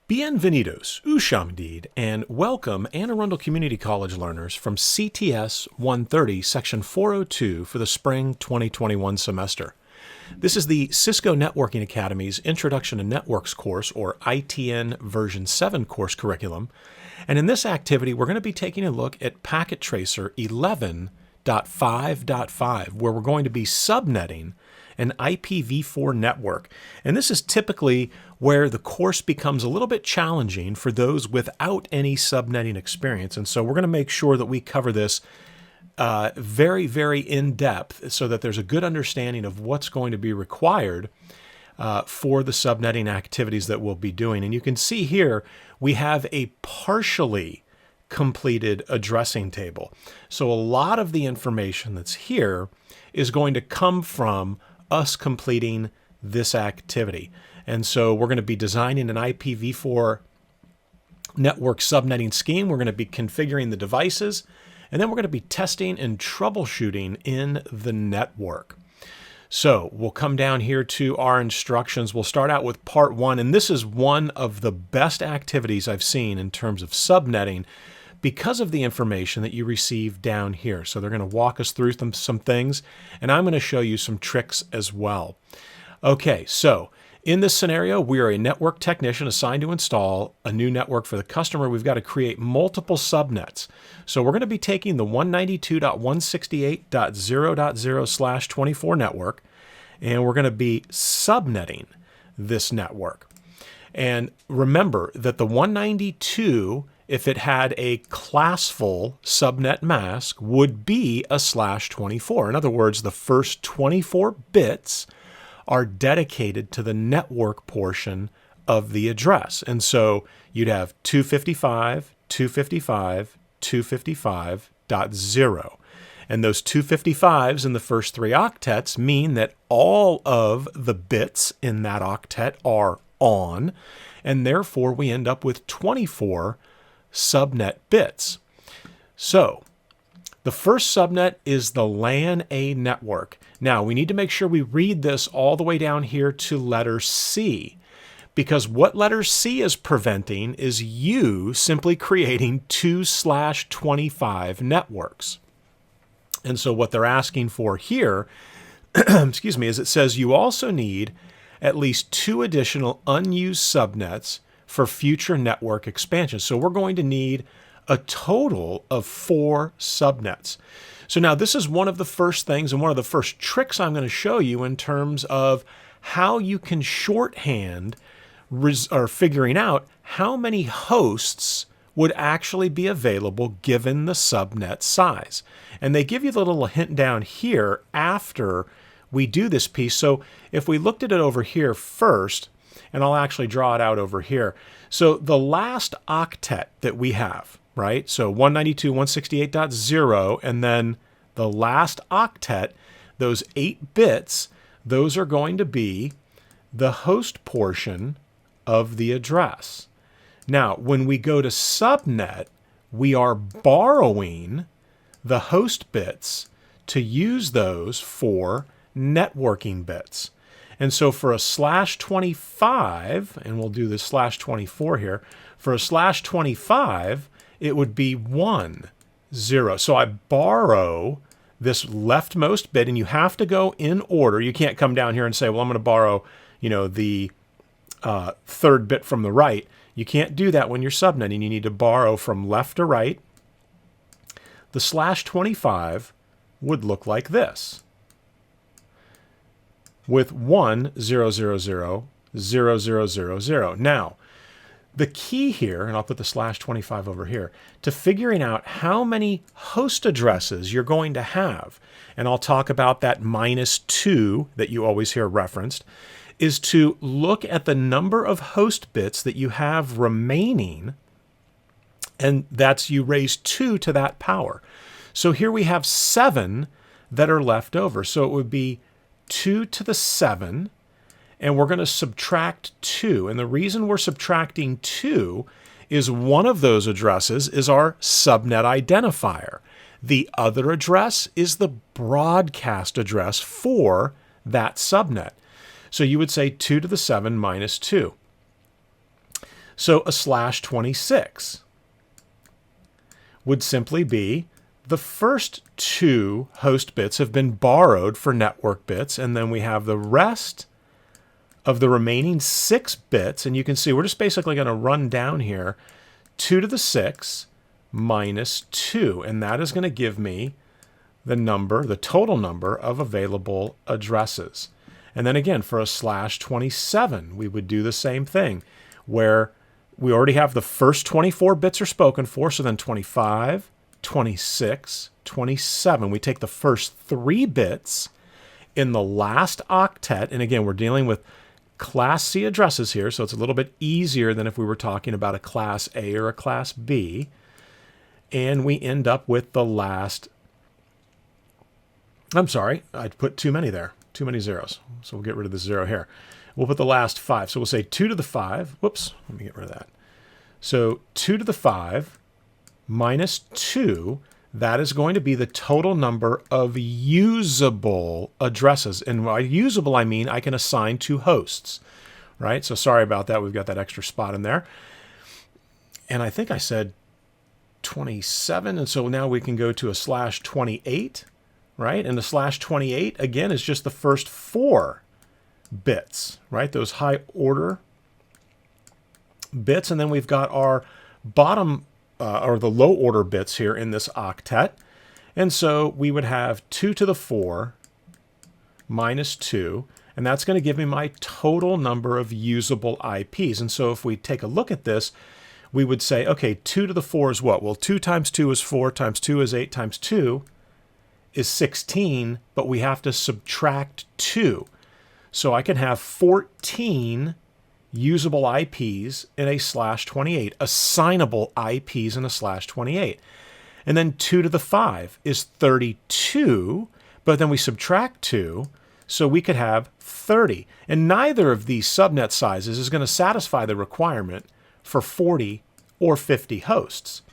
Bienvenidos, Ushamdid, and welcome Anne Arundel Community College learners from CTS-130, Section 402 for the Spring 2021 semester. This is the Cisco Networking Academy's Introduction to Networks course, or ITNv7 course curriculum. And in this activity, we're going to be taking a look at Packet Tracer 11.5.5, where we're going to be subnetting an IPv4 network. And this is typically where the course becomes a little bit challenging for those without any subnetting experience. And so we're going to make sure that we cover this very, very in-depth so that there's a good understanding of what's going to be required for the subnetting activities that we'll be doing. And you can see here we have a partially completed addressing table. So a lot of the information that's here is going to come from us completing this activity. And so we're going to be designing an IPv4 network subnetting scheme. We're going to be configuring the devices, and then we're going to be testing and troubleshooting in the network. So we'll come down here to our instructions. We'll start out with part one, and this is one of the best activities I've seen in terms of subnetting because of the information that you receive down here. So they're going to walk us through some things, and I'm going to show you some tricks as well. Okay, so in this scenario, we are a network technician assigned to install a new network for the customer. We've got to create multiple subnets. So we're going to be taking the 192.168.0.0/24 network, and we're going to be subnetting this network. And remember that the 192, if it had a classful subnet mask, would be a /24. In other words, the first 24 bits are dedicated to the network portion of the address. And so you'd have 255, 255, 255.0. And those 255s in the first three octets mean that all of the bits in that octet are on, and therefore we end up with 24 subnet bits. So the first subnet is the Lan A network. Now, we need to make sure we read this all the way down here to letter C, because what letter C is preventing is you simply creating 2/25 networks. And so what they're asking for here, excuse me, is it says you also need at least 2 additional unused subnets for future network expansion. So we're going to need a total of 4 subnets. So now this is one of the first things and one of the first tricks I'm going to show you in terms of how you can shorthand or figuring out how many hosts would actually be available given the subnet size. And they give you the little hint down here after we do this piece. So if we looked at it over here first, and I'll actually draw it out over here. So the last octet that we have, right? So 192.168.0, and then the last octet, those 8 bits, those are going to be the host portion of the address. Now, when we go to subnet, we are borrowing the host bits to use those for networking bits. And so for a /25, and we'll do this /24 here, for a /25, it would be 1, 0. So I borrow this leftmost bit, and you have to go in order. You can't come down here and say, well, I'm going to borrow, the third bit from the right. You can't do that when you're subnetting. You need to borrow from left to right. The /25 would look like this, with 1, 0, 0, 0, 0, 0, 0, 0. Now, the key here, and I'll put the /25 over here, to figuring out how many host addresses you're going to have, and I'll talk about that -2 that you always hear referenced, is to look at the number of host bits that you have remaining, and that's you raise 2 to that power. So here we have 7 that are left over. So it would be 2 to the 7, and we're going to subtract 2. And the reason we're subtracting 2 is one of those addresses is our subnet identifier. The other address is the broadcast address for that subnet. So you would say 2 to the 7 minus 2. So a /26 would simply be the first 2 host bits have been borrowed for network bits, and then we have the rest of the remaining 6 bits, and you can see we're just basically going to run down here 2 to the 6 minus 2, and that is going to give me the total number of available addresses. And then again, for a /27, we would do the same thing, where we already have the first 24 bits are spoken for, so then 25, 26, 27. We take the first 3 bits in the last octet, and again, we're dealing with Class C addresses here, so it's a little bit easier than if we were talking about a Class A or a Class B. And we end up with the last, I'm sorry, I put too many there, too many zeros. So we'll get rid of the 0 here. We'll put the last 5. So we'll say 2 to the 5. Whoops, let me get rid of that. So 2 to the 5 minus 2, that is going to be the total number of usable addresses. And by usable, I mean I can assign to hosts, right? So sorry about that. We've got that extra spot in there. And I think I said 27. And so now we can go to a /28, right? And the /28, again, is just the first 4 bits, right? Those high order bits. And then we've got our bottom or the low order bits here in this octet. And so we would have 2 to the 4 minus 2, and that's going to give me my total number of usable IPs. And so if we take a look at this, we would say, okay, 2 to the 4 is what? Well, 2 times 2 is 4, times 2 is 8, times 2 is 16, but we have to subtract 2. So I can have 14 usable IPs in a /28, assignable IPs in a /28. And then 2 to the 5 is 32, but then we subtract 2, so we could have 30. And neither of these subnet sizes is going to satisfy the requirement for 40 or 50 hosts.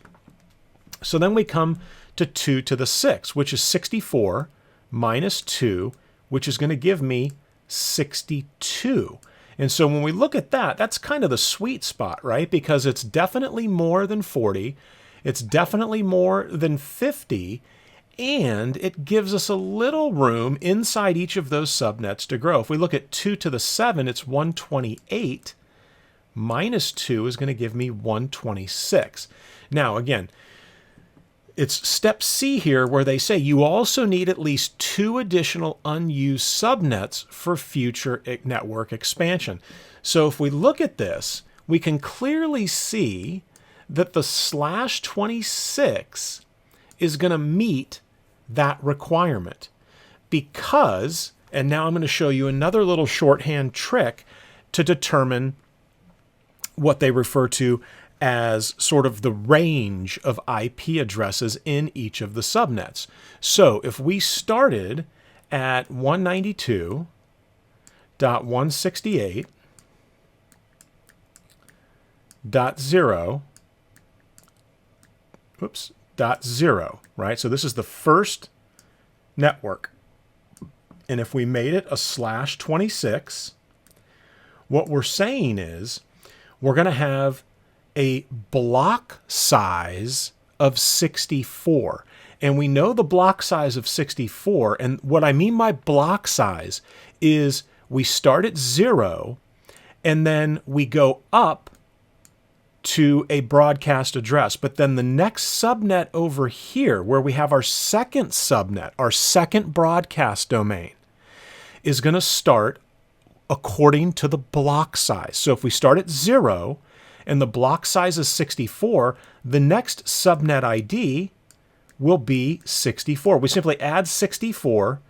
So then we come to 2 to the 6, which is 64 minus 2, which is going to give me 62. And so when we look at that, that's kind of the sweet spot, right? Because it's definitely more than 40, it's definitely more than 50, and it gives us a little room inside each of those subnets to grow. If we look at 2 to the 7, it's 128, minus 2 is going to give me 126. Now, again, it's step C here where they say you also need at least 2 additional unused subnets for future network expansion. So if we look at this, we can clearly see that the /26 is going to meet that requirement because, and now I'm going to show you another little shorthand trick to determine what they refer to as sort of the range of IP addresses in each of the subnets. So if we started at 192.168.0, right? So this is the first network. And if we made it a /26, what we're saying is we're going to have a block size of 64. And we know the block size of 64. And what I mean by block size is we start at 0 and then we go up to a broadcast address. But then the next subnet over here, where we have our second subnet, our second broadcast domain, is going to start according to the block size. So if we start at 0, and the block size is 64, the next subnet ID will be 64. We simply add 64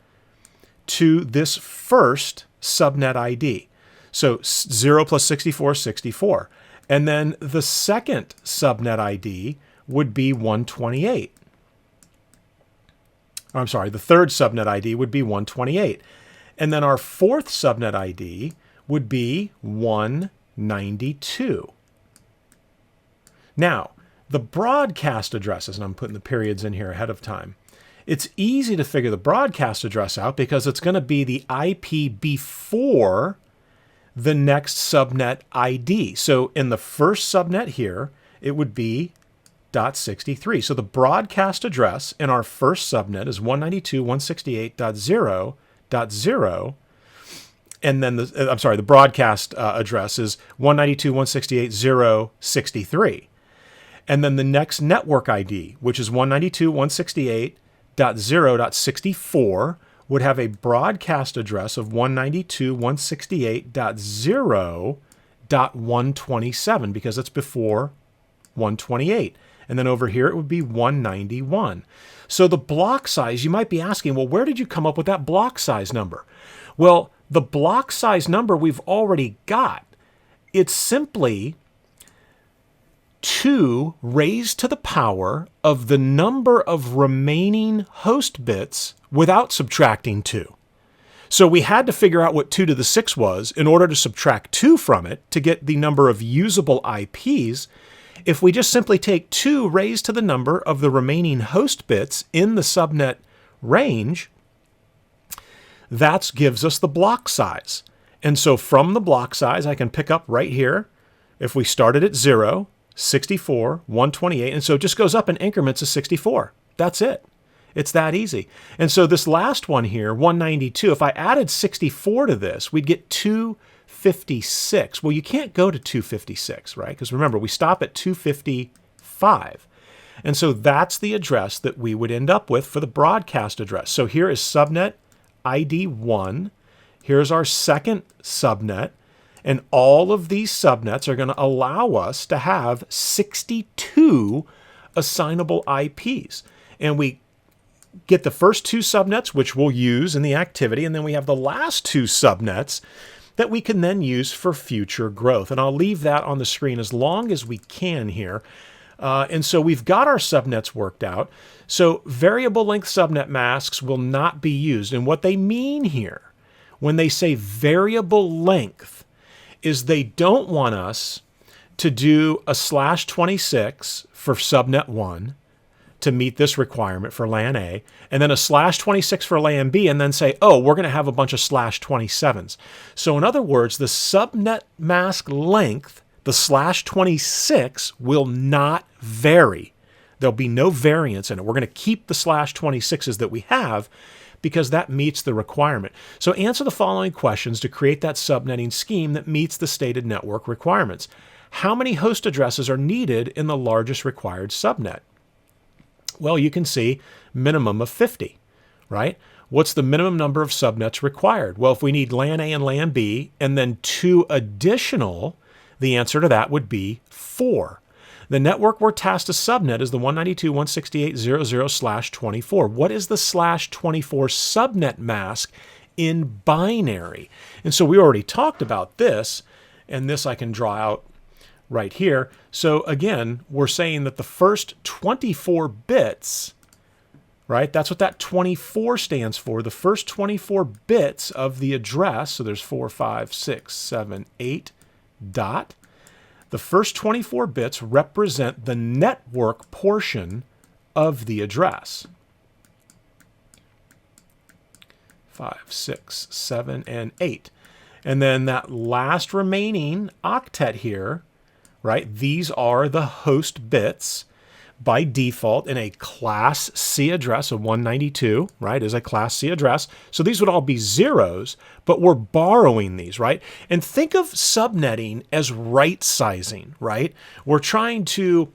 to this first subnet ID. So 0 plus 64 is 64. And then the second subnet ID would be 128. I'm sorry, the third subnet ID would be 128. And then our fourth subnet ID would be 192. Now, the broadcast addresses, and I'm putting the periods in here ahead of time, it's easy to figure the broadcast address out because it's going to be the IP before the next subnet ID. So in the first subnet here, it would be .63. So the broadcast address in our first subnet is 192.168.0.0. And then the broadcast address is 192.168.0.63. And then the next network ID, which is 192.168.0.64, would have a broadcast address of 192.168.0.127 because it's before 128. And then over here, it would be 191. So the block size, you might be asking, well, where did you come up with that block size number? Well, the block size number we've already got. It's simply 2 raised to the power of the number of remaining host bits without subtracting 2. So we had to figure out what 2 to the 6 was in order to subtract 2 from it to get the number of usable IPs. If we just simply take 2 raised to the number of the remaining host bits in the subnet range, that gives us the block size. And so from the block size, I can pick up right here, if we started at 0, 64, 128, and so it just goes up in increments of 64. That's it. It's that easy. And so this last one here, 192, if I added 64 to this, we'd get 256. Well, you can't go to 256, right? Because remember, we stop at 255. And so that's the address that we would end up with for the broadcast address. So here is subnet ID 1. Here's our second subnet. And all of these subnets are going to allow us to have 62 assignable IPs. And we get the first 2 subnets, which we'll use in the activity, and then we have the last 2 subnets that we can then use for future growth. And I'll leave that on the screen as long as we can here. And so we've got our subnets worked out. So variable length subnet masks will not be used. And what they mean here, when they say variable length, is they don't want us to do a /26 for subnet 1 to meet this requirement for Lan A, and then a /26 for Lan B, and then say, oh, we're going to have a bunch of /27s. So in other words, the subnet mask length, the /26, will not vary. There'll be no variance in it. We're going to keep the /26s that we have because that meets the requirement. So answer the following questions to create that subnetting scheme that meets the stated network requirements. How many host addresses are needed in the largest required subnet? Well, you can see minimum of 50, right? What's the minimum number of subnets required? Well, if we need Lan A and Lan B and then 2 additional, the answer to that would be 4. The network we're tasked to subnet is the 192.168.0.0/24. What is the /24 subnet mask in binary? And so we already talked about this, and this I can draw out right here. So again, we're saying that the first 24 bits, right? That's what that 24 stands for. The first 24 bits of the address, so there's 4, 5, 6, 7, 8 dot. The first 24 bits represent the network portion of the address. 5, 6, 7, and 8. And then that last remaining octet here, right? These are the host bits by default in a Class C address of 192, right, is a Class C address. So these would all be zeros, but we're borrowing these, right? And think of subnetting as right sizing, right? We're trying to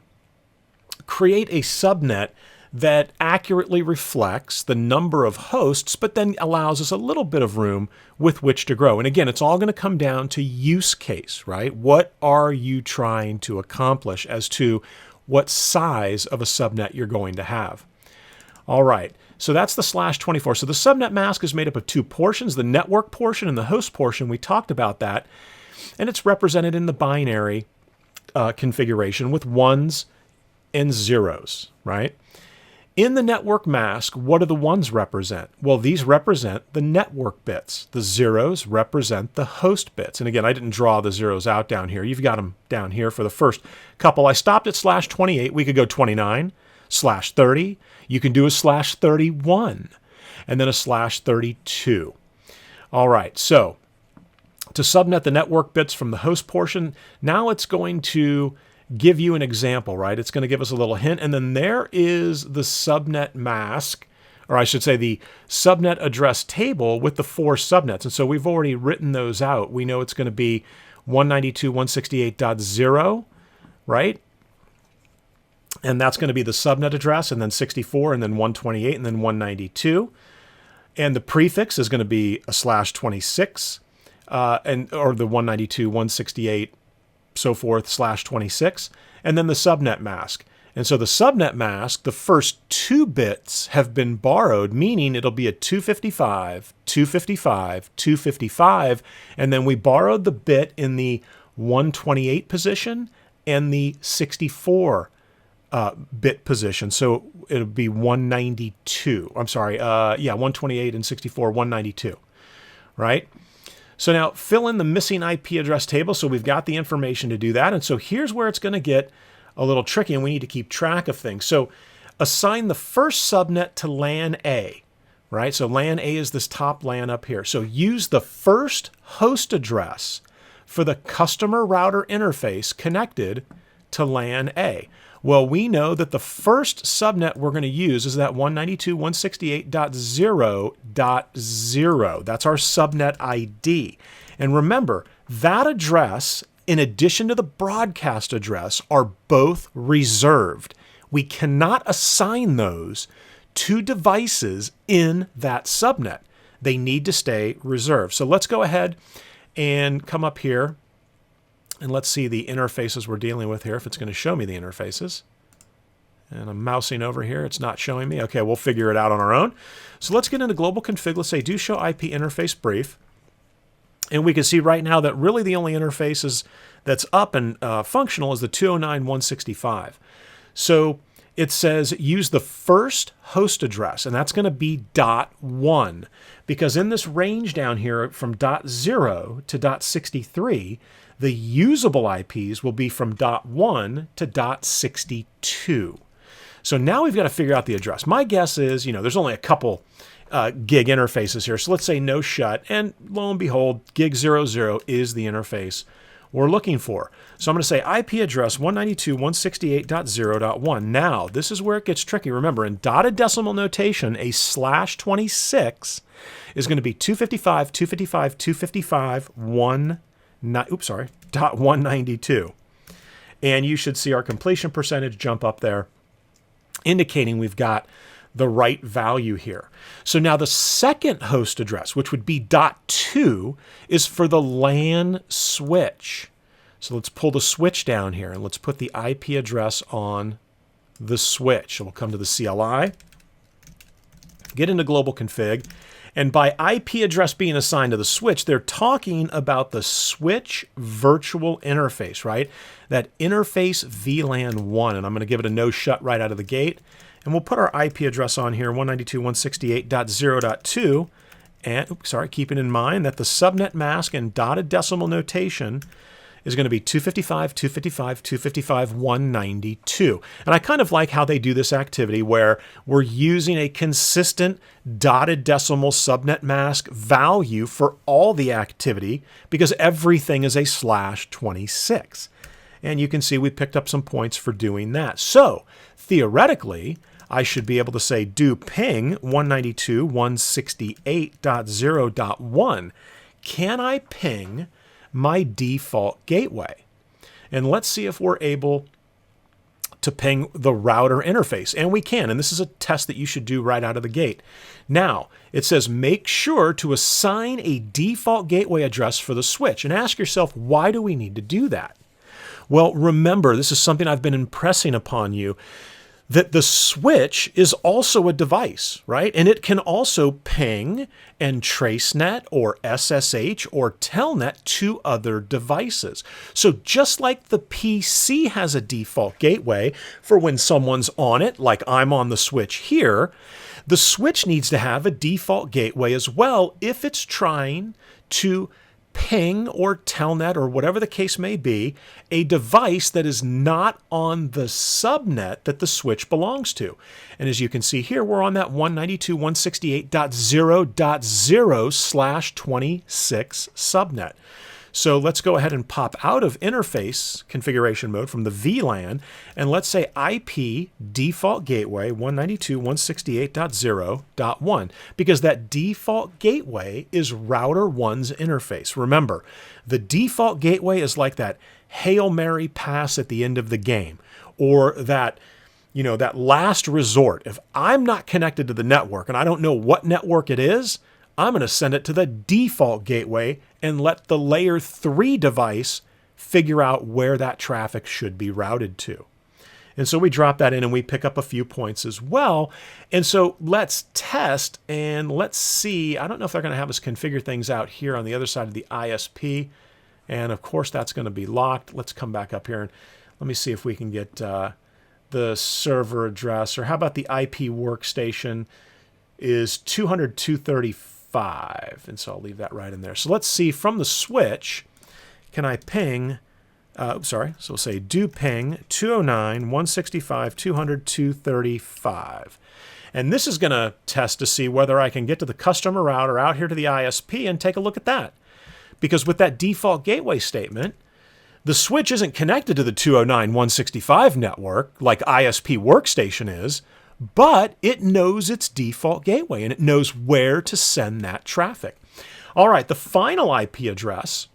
create a subnet that accurately reflects the number of hosts, but then allows us a little bit of room with which to grow. And again, it's all going to come down to use case, right? What are you trying to accomplish as to what size of a subnet you're going to have? All right, so that's the /24. So the subnet mask is made up of 2 portions, the network portion and the host portion. We talked about that, and it's represented in the binary configuration with 1s and 0s, right? In the network mask, what do the 1s represent? Well, these represent the network bits. The 0s represent the host bits. And again, I didn't draw the 0s out down here. You've got them down here for the first couple. I stopped at /28. We could go 29, /30. You can do a /31, and then a /32. All right, so to subnet the network bits from the host portion. Now it's going to give you an example, right? It's going to give us a little hint. And then there is the subnet mask, or I should say the subnet address table with the 4 subnets. And so we've already written those out. We know it's going to be 192.168.0, right? And that's going to be the subnet address, and then 64, and then 128, and then 192. And the prefix is going to be a /26, or the 192.168, so forth, /26, and then the subnet mask. And so the subnet mask, the first 2 bits have been borrowed, meaning it'll be a 255, 255, 255, and then we borrowed the bit in the 128 position and the 64 bit position. So it'll be 192. I'm sorry, 128 and 64, 192, right? So now fill in the missing IP address table. So we've got the information to do that. And so here's where it's going to get a little tricky, and we need to keep track of things. So assign the first subnet to Lan A, right? So Lan A is this top LAN up here. So use the first host address for the customer router interface connected to Lan A. Well, we know that the first subnet we're going to use is that 192.168.0.0. That's our subnet ID. And remember, that address, in addition to the broadcast address, are both reserved. We cannot assign those to devices in that subnet. They need to stay reserved. So let's go ahead and come up here and let's see the interfaces we're dealing with here, if it's going to show me the interfaces. And I'm mousing over here. It's not showing me. Okay, we'll figure it out on our own. So let's get into global config. Let's say do show IP interface brief. And we can see right now that really the only interface that's up and functional is the 209.165. So it says use the first host address, and that's going to be .1, because in this range down here from .0 to .63, the usable IPs will be from .1 to .62. So now we've got to figure out the address. My guess is, there's only a couple gig interfaces here. So let's say no shut, and lo and behold, gig 00 is the interface we're looking for. So I'm going to say IP address 192.168.0.1. Now, this is where it gets tricky. Remember, in dotted decimal notation, a /26 is going to be 255, 255, 255, 192. And you should see our completion percentage jump up there, indicating we've got the right value here. So now the second host address, which would be .2, is for the LAN switch. So let's pull the switch down here and let's put the IP address on the switch. So we'll come to the CLI, get into global config, and by IP address being assigned to the switch, they're talking about the switch virtual interface, right? That interface VLAN 1, and I'm going to give it a no shut right out of the gate. And we'll put our IP address on here, 192.168.0.2. And, keeping in mind that the subnet mask in dotted decimal notation is going to be 255, 255, 255, 192. And I kind of like how they do this activity where we're using a consistent dotted decimal subnet mask value for all the activity because everything is a /26. And you can see we picked up some points for doing that. So theoretically, I should be able to say do ping 192.168.0.1. Can I ping my default gateway? And let's see if we're able to ping the router interface. And we can, and this is a test that you should do right out of the gate. Now, it says make sure to assign a default gateway address for the switch. And ask yourself, why do we need to do that? Well, remember, this is something I've been impressing upon you, that the switch is also a device, right? And it can also ping and tracenet or SSH or telnet to other devices. So just like the PC has a default gateway for when someone's on it, like I'm on the switch here, the switch needs to have a default gateway as well if it's trying to ping or telnet or whatever the case may be, a device that is not on the subnet that the switch belongs to. And as you can see here, we're on that 192.168.0.0/26 subnet. So let's go ahead and pop out of interface configuration mode from the VLAN, and let's say IP default gateway 192.168.0.1, because that default gateway is router 1's interface. Remember, the default gateway is like that Hail Mary pass at the end of the game, or that, you know, that last resort. If I'm not connected to the network and I don't know what network it is, I'm going to send it to the default gateway and let the layer 3 device figure out where that traffic should be routed to. And so we drop that in and we pick up a few points as well. And so let's test and let's see. I don't know if they're going to have us configure things out here on the other side of the ISP. And of course, that's going to be locked. Let's come back up here and let me see if we can get the server address, or how about the IP workstation is 200.235. And so I'll leave that right in there. So let's see from the switch, can I ping, so we'll say do ping 209.165.200.235. And this is going to test to see whether I can get to the customer router out here to the ISP and take a look at that. Because with that default gateway statement, the switch isn't connected to the 209.165 network like ISP workstation is, but it knows its default gateway and it knows where to send that traffic. All right, the final IP address,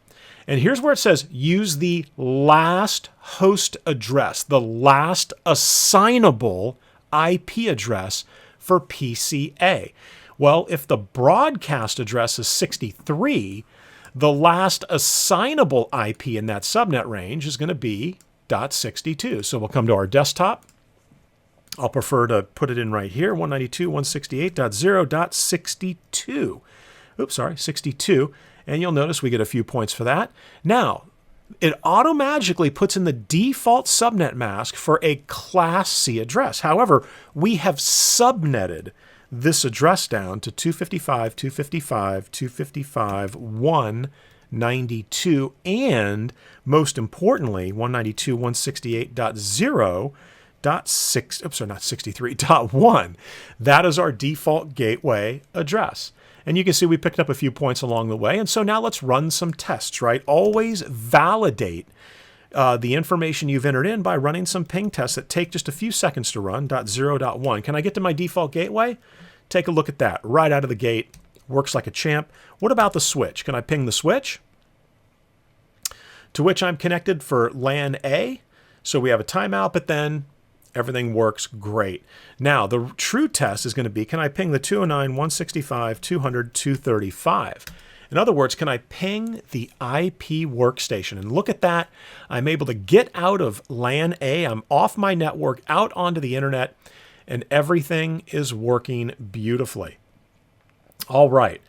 and here's where it says use the last host address, the last assignable IP address for PCA. Well, if the broadcast address is 63, the last assignable IP in that subnet range is going to be .62. So we'll come to our desktop. I'll prefer to put it in right here, 192.168.0.62. Oops, sorry, 62. And you'll notice we get a few points for that. Now, it automatically puts in the default subnet mask for a Class C address. However, we have subnetted this address down to 255.255.255.192, and most importantly, 192.168.0.63.1. That is our default gateway address. And you can see we picked up a few points along the way. And so now let's run some tests, right? Always validate the information you've entered in by running some ping tests that take just a few seconds to run, .0.1. Can I get to my default gateway? Take a look at that. Right out of the gate, works like a champ. What about the switch? Can I ping the switch? To which I'm connected for Lan A. So we have a timeout, but then everything works great. Now, the true test is going to be, can I ping the 209.165.200.235? In other words, can I ping the IP workstation? And look at that. I'm able to get out of Lan A. I'm off my network, out onto the internet, and everything is working beautifully. All right.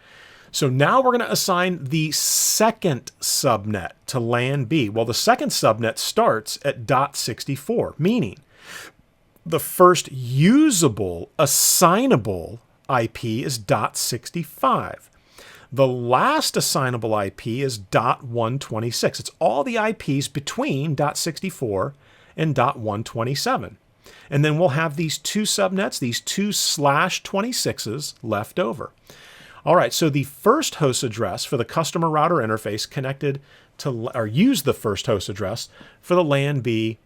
So now we're going to assign the second subnet to Lan B. Well, the second subnet starts at .64, meaning the first usable, assignable IP is .65. The last assignable IP is .126. It's all the IPs between .64 and .127. And then we'll have these two subnets, these two /26s left over. All right, so the first host address for the customer router interface connected to, or use the first host address for the Lan B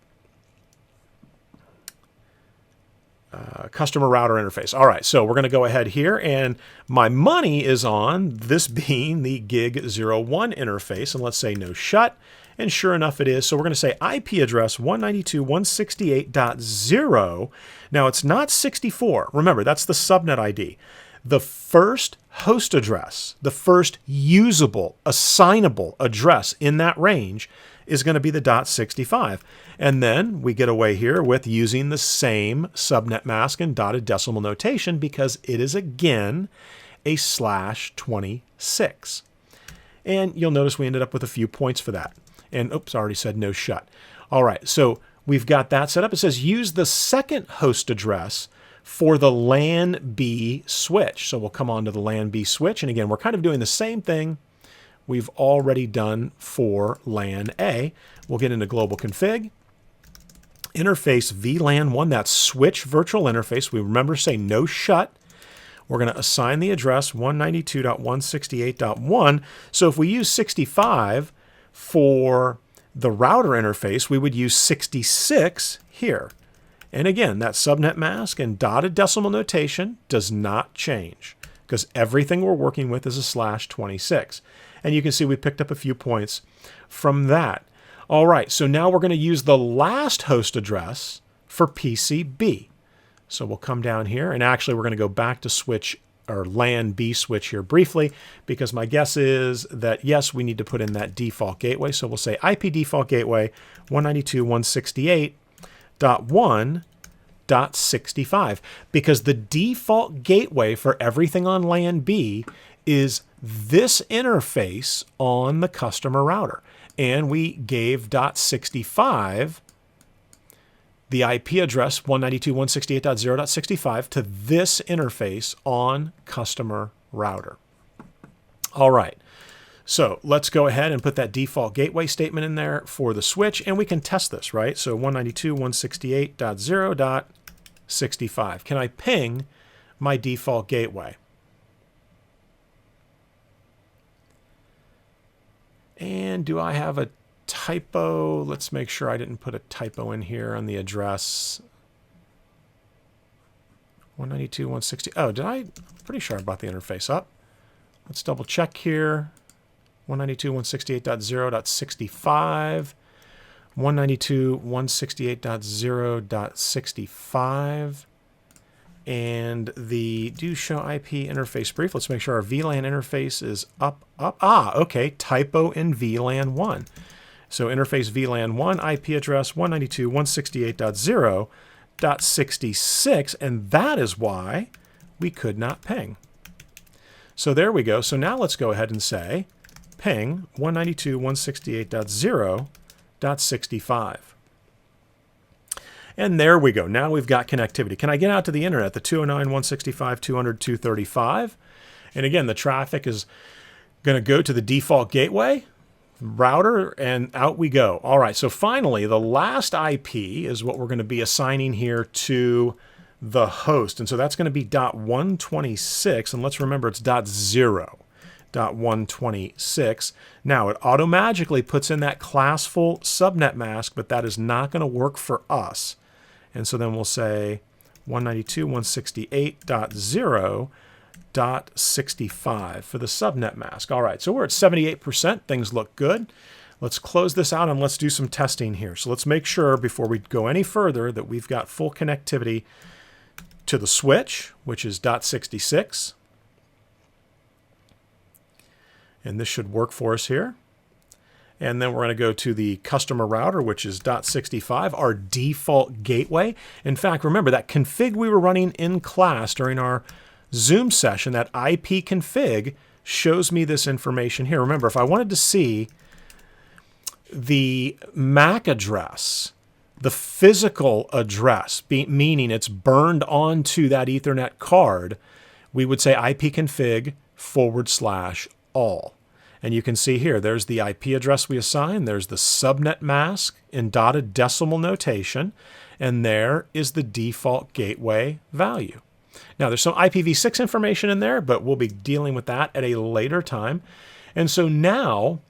customer router interface. All right, so we're going to go ahead here, and my money is on this being the gig 01 interface, and let's say no shut, and sure enough it is. So we're going to say IP address 192.168.0. Now it's not 64. Remember, that's the subnet ID. The first host address, the first usable, assignable address in that range is going to be the .65. And then we get away here with using the same subnet mask and dotted decimal notation because it is, again, a /26. And you'll notice we ended up with a few points for that. And oops, I already said no shut. All right, so we've got that set up. It says use the second host address for the Lan B switch. So we'll come on to the Lan B switch. And again, we're kind of doing the same thing we've already done for Lan A. We'll get into global config. Interface VLAN1, that switch virtual interface. We remember say no shut. We're going to assign the address 192.168.1. So if we use 65, For the router interface, we would use 66 here. And again, that subnet mask and dotted decimal notation does not change because everything we're working with is a /26. And you can see we picked up a few points from that. All right, so now we're going to use the last host address for PCB. So we'll come down here, and actually we're going to go back to switch or Lan B switch here briefly, because my guess is that, yes, we need to put in that default gateway. So we'll say IP default gateway 192.168.1.65, because the default gateway for everything on Lan B is this interface on the customer router. And we gave .65 the IP address 192.168.0.65 to this interface on customer router. All right, so let's go ahead and put that default gateway statement in there for the switch, and we can test this, right? So 192.168.0.65. Can I ping my default gateway? And do I have a typo? Let's make sure I didn't put a typo in here on the address. 192.168. Oh, did I? I'm pretty sure I brought the interface up. Let's double check here. 192.168.0.65. 192.168.0.65. And the do show IP interface brief. Let's make sure our VLAN interface is up. Ah, okay, typo in VLAN 1. So interface VLAN 1 IP address 192.168.0.66, and that is why we could not ping. So there we go. So now let's go ahead and say ping 192.168.0.65. And there we go. Now we've got connectivity. Can I get out to the internet? The 209.165.200.235. And again, the traffic is going to go to the default gateway router, and out we go. All right, so finally, the last IP is what we're going to be assigning here to the host. And so that's going to be .126, and let's remember it's .0.126. Now, it automatically puts in that classful subnet mask, but that is not going to work for us. And so then we'll say 192.168.0.65 for the subnet mask. All right, so we're at 78%. Things look good. Let's close this out and let's do some testing here. So let's make sure before we go any further that we've got full connectivity to the switch, which is .66. And this should work for us here. And then we're going to go to the customer router, which is .65, our default gateway. In fact, remember that config we were running in class during our Zoom session, that IP config shows me this information here. Remember, if I wanted to see the MAC address, the physical address, meaning it's burned onto that Ethernet card, we would say ipconfig/all. And you can see here, there's the IP address we assigned, there's the subnet mask in dotted decimal notation, and there is the default gateway value. Now, there's some IPv6 information in there, but we'll be dealing with that at a later time. And so now,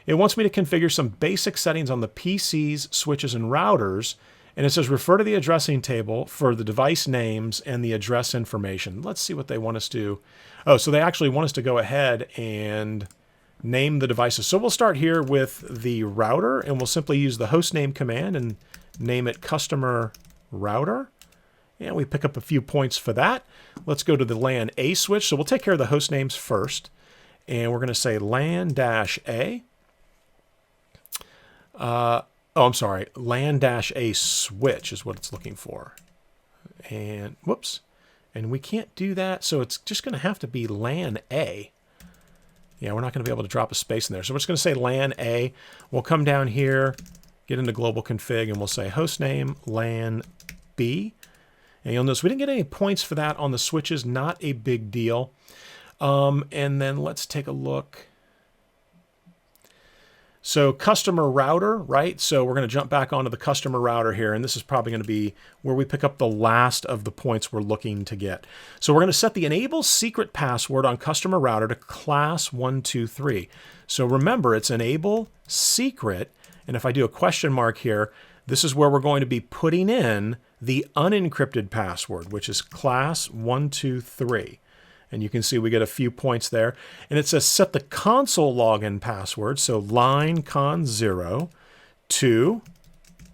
it wants me to configure some basic settings on the PCs, switches, and routers, and it says refer to the addressing table for the device names and the address information. Let's see what they want us to. Oh, so they actually want us to go ahead and name the devices. So we'll start here with the router, and we'll simply use the hostname command and name it customer router. And we pick up a few points for that. Let's go to the Lan A switch. So we'll take care of the host names first. And we're going to say Lan-A. Lan-A switch is what it's looking for. And whoops. And we can't do that. So it's just going to have to be Lan A. Yeah, we're not going to be able to drop a space in there. So we're just going to say Lan A. We'll come down here, get into global config, and we'll say hostname Lan B. And you'll notice we didn't get any points for that on the switches. Not a big deal. And then let's take a look. So customer router, right? So we're going to jump back onto the customer router here, and this is probably going to be where we pick up the last of the points we're looking to get. So we're going to set the enable secret password on customer router to class 123. So remember, it's enable secret, and if I do a question mark here, this is where we're going to be putting in the unencrypted password, which is class 123. And you can see we get a few points there. And it says set the console login password, so line con 0 to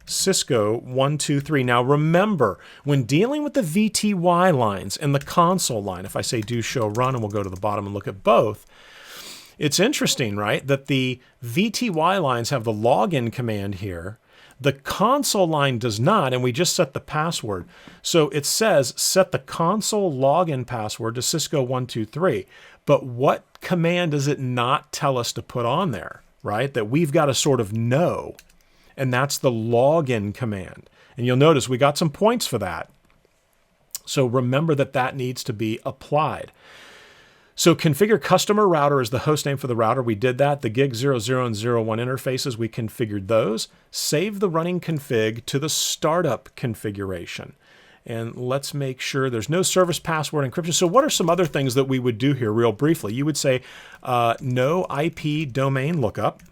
Cisco 123. Now remember, when dealing with the VTY lines and the console line, if I say do show run, and we'll go to the bottom and look at both, it's interesting, right, that the VTY lines have the login command here. The console line does not, and we just set the password. So it says set the console login password to Cisco 123. But what command does it not tell us to put on there, right? That we've got to sort of know. And that's the login command. And you'll notice we got some points for that. So remember that that needs to be applied. So configure customer router as the host name for the router. We did that. The gig 00 and 01 interfaces, we configured those. Save the running config to the startup configuration. And let's make sure there's no service password encryption. So what are some other things that we would do here real briefly? You would say no IP domain lookup.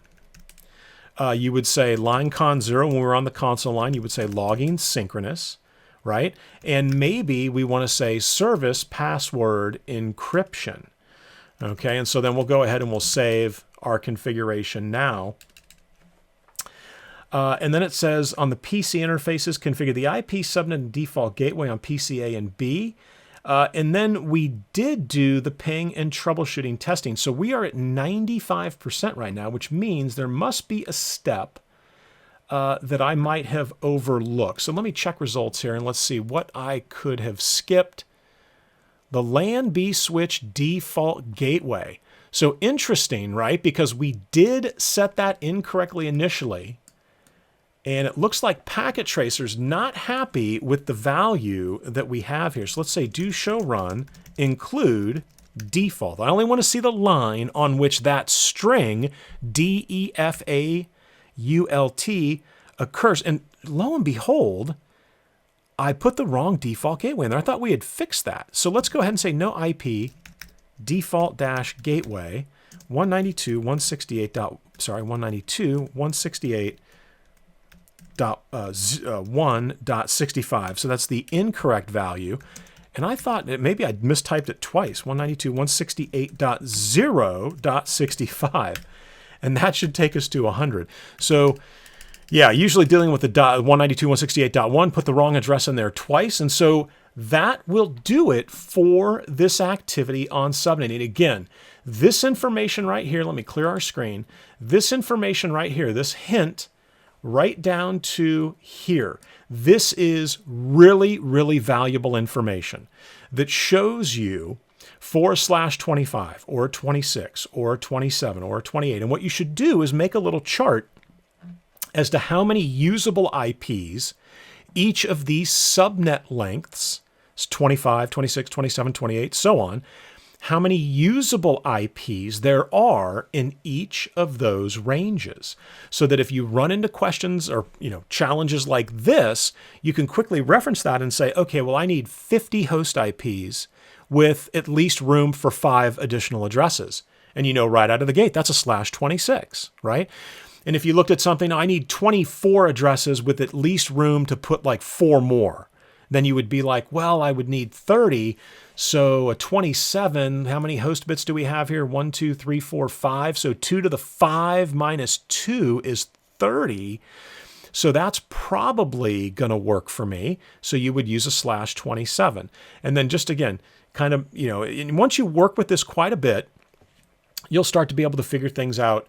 You would say line con 0 when we're on the console line. You would say logging synchronous, right? And maybe we want to say service password encryption. Okay, and so then we'll go ahead and we'll save our configuration now. And then it says on the PC interfaces, configure the IP subnet and default gateway on PC A and B. And then we did do the ping and troubleshooting testing. So we are at 95% right now, which means there must be a step that I might have overlooked. So let me check results here and let's see what I could have skipped. The Lan B switch default gateway. So interesting, right? Because we did set that incorrectly initially. And it looks like Packet Tracer's not happy with the value that we have here. So let's say do show run include default. I only want to see the line on which that string DEFAULT occurs. And lo and behold, I put the wrong default gateway in there. I thought we had fixed that. So let's go ahead and say no IP default dash gateway 192.168.1.65. So that's the incorrect value. And I thought that maybe I'd mistyped it twice, 192.168.0.65. And that should take us to 100. So yeah, usually dealing with the 192.168.1, put the wrong address in there twice. And so that will do it for this activity on subnetting. Again, this information right here, let me clear our screen. This information right here, this hint right down to here, this is really, really valuable information that shows you 4/25 or 26 or 27 or 28. And what you should do is make a little chart as to how many usable IPs each of these subnet lengths, 25, 26, 27, 28, so on, how many usable IPs there are in each of those ranges. So that if you run into questions or challenges like this, you can quickly reference that and say, okay, well, I need 50 host IPs with at least room for 5 additional addresses. And right out of the gate, that's a /26, right? And if you looked at something, I need 24 addresses with at least room to put like 4 more. Then you would be like, well, I would need 30. So a 27, how many host bits do we have here? 1, 2, 3, 4, 5. So 2 to the 5 minus 2 is 30. So that's probably going to work for me. So you would use a /27. And then just again, kind of, and once you work with this quite a bit, you'll start to be able to figure things out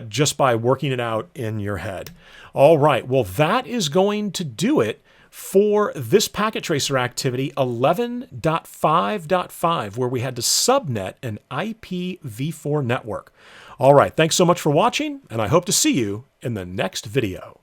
just by working it out in your head. All right, well, that is going to do it for this packet tracer activity 11.5.5, where we had to subnet an IPv4 network. All right, thanks so much for watching, and I hope to see you in the next video.